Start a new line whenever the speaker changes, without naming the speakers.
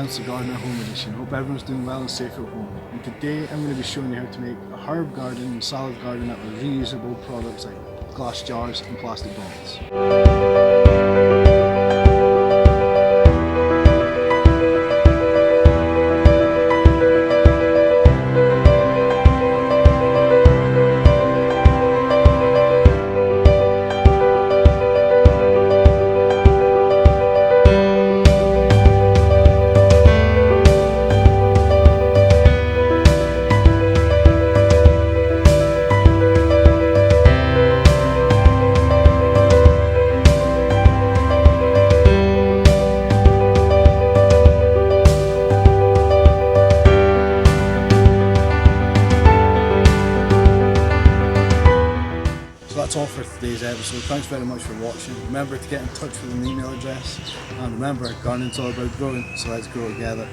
It's the Gardener Home Edition. Hope everyone's doing well and safe at home. And today I'm going to be showing you how to make a herb garden and salad garden out of reusable products like glass jars and plastic bottles. That's all for today's episode. Thanks very much for watching. Remember to get in touch with an email address. And remember, gardening's all about growing, so let's grow together.